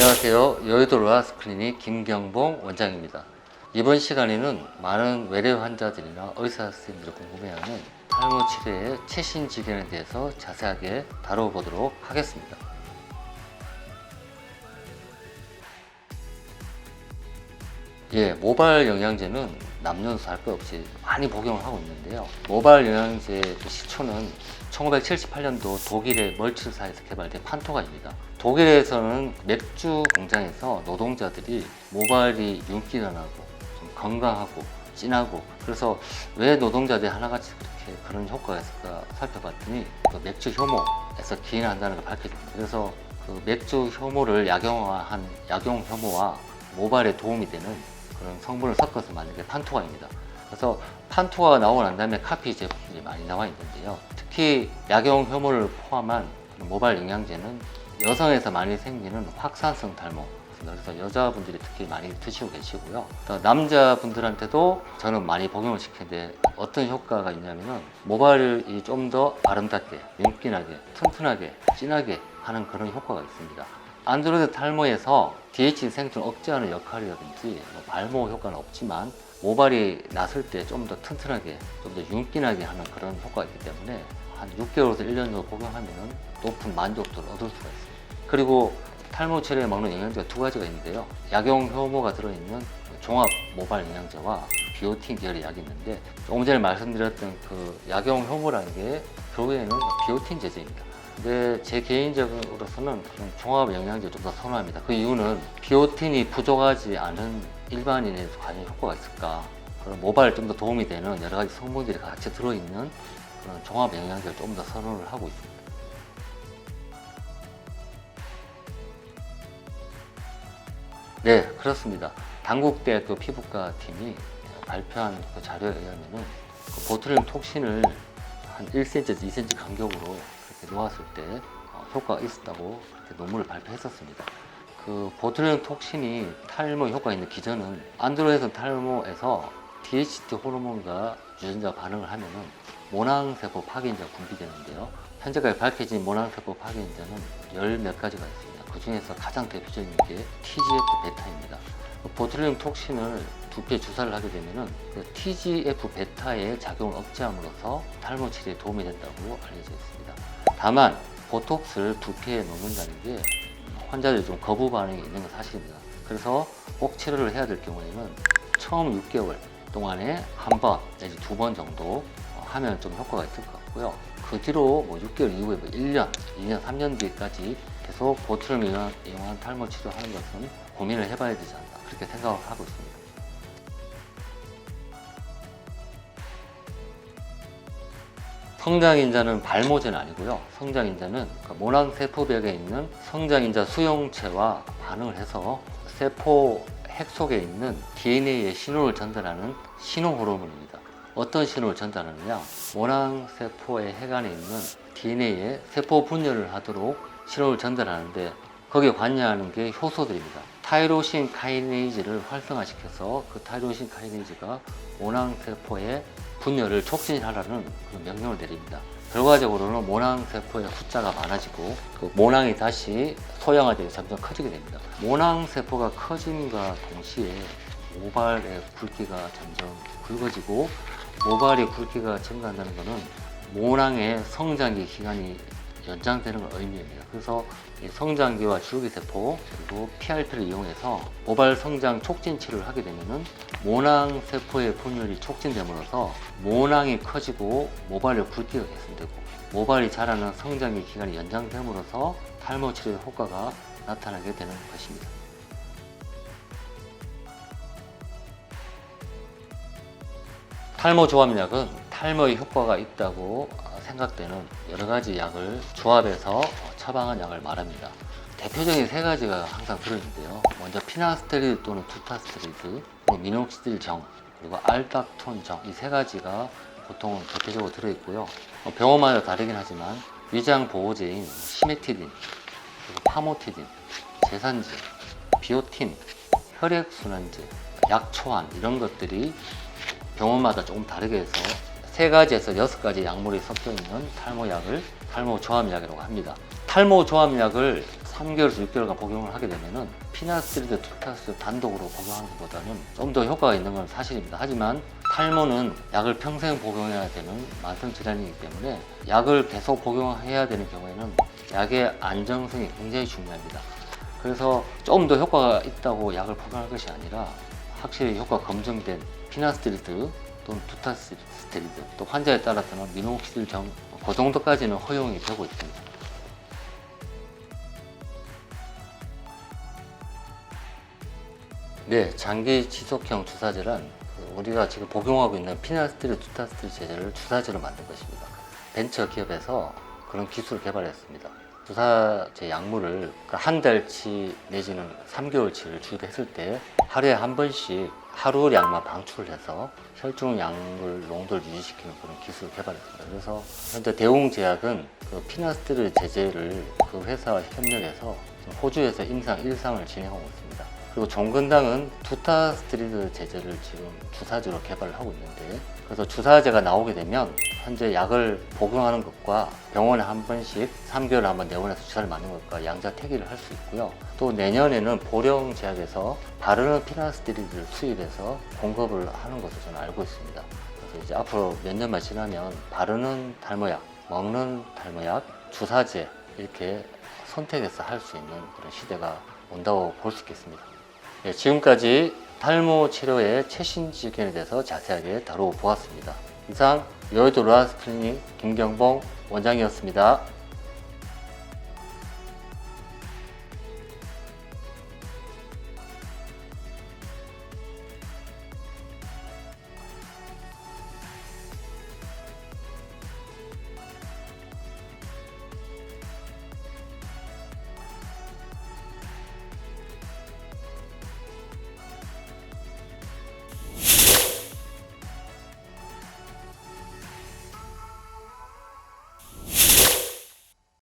안녕하세요. 여의도 로라스 클리닉 김경봉 원장입니다. 이번 시간에는 많은 외래 환자들이나 의사 선생님들이 궁금해하는 탈모 치료의 최신 지견에 대해서 자세하게 다뤄보도록 하겠습니다. 모발 영양제는 남녀노소 할 것 없이 많이 복용을 하고 있는데요. 모발 영양제 시초는 1978년도 독일의 멀츠사에서 개발된 판토가입니다. 독일에서는 맥주 공장에서 노동자들이 모발이 윤기가 나고 좀 건강하고 진하고, 그래서 왜 노동자들이 하나같이 그렇게 그런 효과가 있을까 살펴봤더니 그 맥주 효모에서 기인한다는 걸 밝혀집니다. 그래서 그 맥주 효모를 약용화한 약용 효모와 모발에 도움이 되는 그런 성분을 섞어서 만든 게 판토가입니다. 그래서 판토가 나오고 난 다음에 카피 제품들이 많이 나와 있는데요. 특히 약용 효모를 포함한 모발 영양제는 여성에서 많이 생기는 확산성 탈모, 그래서 여자분들이 특히 많이 드시고 계시고요. 또 남자분들한테도 저는 많이 복용을 시키는데 어떤 효과가 있냐면은 모발이 좀 더 아름답게, 윤기나게, 튼튼하게, 진하게 하는 그런 효과가 있습니다. 안드로이드 탈모에서 DH 생존 억제하는 역할이라든지 발모 효과는 없지만 모발이 났을 때 좀 더 튼튼하게, 좀 더 윤기나게 하는 그런 효과가 있기 때문에 한 6개월에서 1년 정도 복용하면 높은 만족도를 얻을 수가 있습니다. 그리고 탈모 치료에 먹는 영양제가 두 가지가 있는데요. 약용 효모가 들어있는 종합 모발 영양제와 비오틴 계열의 약이 있는데, 조금 전에 말씀드렸던 그 약용 효모라는 게 결국에는 비오틴 제제입니다. 근데 제 개인적으로서는 종합 영양제를 좀 더 선호합니다. 그 이유는 비오틴이 부족하지 않은 일반인에서 과연 효과가 있을까? 그런 모발에 좀 더 도움이 되는 여러 가지 성분들이 같이 들어있는 그런 종합 영양제를 좀 더 선호를 하고 있습니다. 네, 그렇습니다. 당국대학교 피부과 팀이 발표한 그 자료에 의하면은 그 보tulinum 톡신을 한 1cm에서 2cm 간격으로 그렇게 놓았을 때 효과가 있었다고 그렇게 논문을 발표했었습니다. 그 보tulinum 톡신이 탈모 효과가 있는 기전은 안드로겐 탈모에서 DHT 호르몬과 유전자 반응을 하면은 모낭세포 파괴인자가 분비되는데요. 현재까지 밝혀진 모낭세포 파괴인자는 열 몇 가지가 있습니다. 그 중에서 가장 대표적인 게 TGF-베타입니다. 보tulinum 톡신을 두피에 주사를 하게 되면은 그 TGF-베타의 작용을 억제함으로써 탈모 치료에 도움이 된다고 알려져 있습니다. 다만 보톡스를 두피에 넣는다는 게 환자들이 좀 거부 반응이 있는 건 사실입니다. 그래서 꼭 치료를 해야 될 경우에는 처음 6개월 동안에 한 번 내지 두 번 정도 하면 좀 효과가 있을 것 같고요. 그 뒤로 6개월 이후에 1년, 2년, 3년 뒤까지 계속 보tulinum 이용한 탈모 치료하는 것은 고민을 해봐야 되지 않나, 그렇게 생각을 하고 있습니다. 성장인자는 발모제는 아니고요. 성장인자는 모낭세포벽에 있는 성장인자 수용체와 반응을 해서 세포 핵 속에 있는 DNA의 신호를 전달하는 신호호르몬입니다. 어떤 신호를 전달하느냐? 모낭세포의 핵 안에 있는 DNA에 세포 분열을 하도록 신호를 전달하는데, 거기에 관여하는 게 효소들입니다. 타이로신 카이네이즈를 활성화시켜서 그 타이로신 카이네이즈가 모낭세포의 분열을 촉진하라는 그런 명령을 내립니다. 결과적으로는 모낭세포의 숫자가 많아지고 그 모낭이 다시 소형화되어 점점 커지게 됩니다. 모낭세포가 커짐과 동시에 모발의 굵기가 점점 굵어지고, 모발의 굵기가 증가한다는 것은 모낭의 성장기 기간이 연장되는 걸 의미합니다. 그래서 이 성장기와 줄기세포 그리고 PRP를 이용해서 모발 성장 촉진 치료를 하게 되면은 모낭세포의 분열이 촉진됨으로써 모낭이 커지고 모발의 굵기가 개선되고, 모발이 자라는 성장기 기간이 연장됨으로써 탈모 치료의 효과가 나타나게 되는 것입니다. 탈모 조합약은 탈모에 효과가 있다고 생각되는 여러 가지 약을 조합해서 처방한 약을 말합니다. 대표적인 세 가지가 항상 들어있는데요. 먼저 피나스테리드 또는 투타스테리드, 미녹시딜 정, 그리고 알닥톤 정, 이 세 가지가 보통 대표적으로 들어있고요. 병원마다 다르긴 하지만 위장 보호제인 시메티딘, 그리고 파모티딘, 제산제, 비오틴, 혈액순환제, 약초환, 이런 것들이 병원마다 조금 다르게 해서 3가지에서 6가지 약물이 섞여 있는 탈모약을 탈모 조합약이라고 합니다. 탈모 조합약을 3개월에서 6개월간 복용을 하게 되면은 피나스트리드 투타스 단독으로 복용하는 것보다는 좀 더 효과가 있는 건 사실입니다. 하지만 탈모는 약을 평생 복용해야 되는 만성 질환이기 때문에 약을 계속 복용해야 되는 경우에는 약의 안정성이 굉장히 중요합니다. 그래서 좀 더 효과가 있다고 약을 복용할 것이 아니라 확실히 효과가 검증된 피나스트리드 또는 투타스테리드, 또 환자에 따라서는 미노옥시딜 그 정도까지는 허용이 되고 있습니다. 네, 장기 지속형 주사제란 우리가 지금 복용하고 있는 피나스트리드, 투타스테리드 제제를 주사제로 만든 것입니다. 벤처 기업에서 그런 기술을 개발했습니다. 주사제 약물을 한 달치 내지는 3개월치를 주입했을 때 하루에 한 번씩 하루량만 방출을 해서 혈중 약물 농도를 유지시키는 그런 기술을 개발했습니다. 그래서 현재 대웅제약은 그 피나스트리드 제제를 그 회사와 협력해서 호주에서 임상 1상을 진행하고 있습니다. 그리고 종근당은 투타스트리드 제제를 지금 주사제로 개발을 하고 있는데, 그래서 주사제가 나오게 되면 현재 약을 복용하는 것과 병원에 한 번씩 3개월에 한 번 내원해서 주사를 맞는 것과 양자택일을 할 수 있고요. 또 내년에는 보령제약에서 바르는 피나스트리드를 수입해서 공급을 하는 것으로 저는 알고 있습니다. 그래서 이제 앞으로 몇 년만 지나면 바르는 탈모약, 먹는 탈모약, 주사제 이렇게 선택해서 할 수 있는 그런 시대가 온다고 볼 수 있겠습니다. 네, 지금까지 탈모 치료의 최신 지견에 대해서 자세하게 다루어 보았습니다. 이상 여의도 로하스 클리닉 김경봉 원장이었습니다.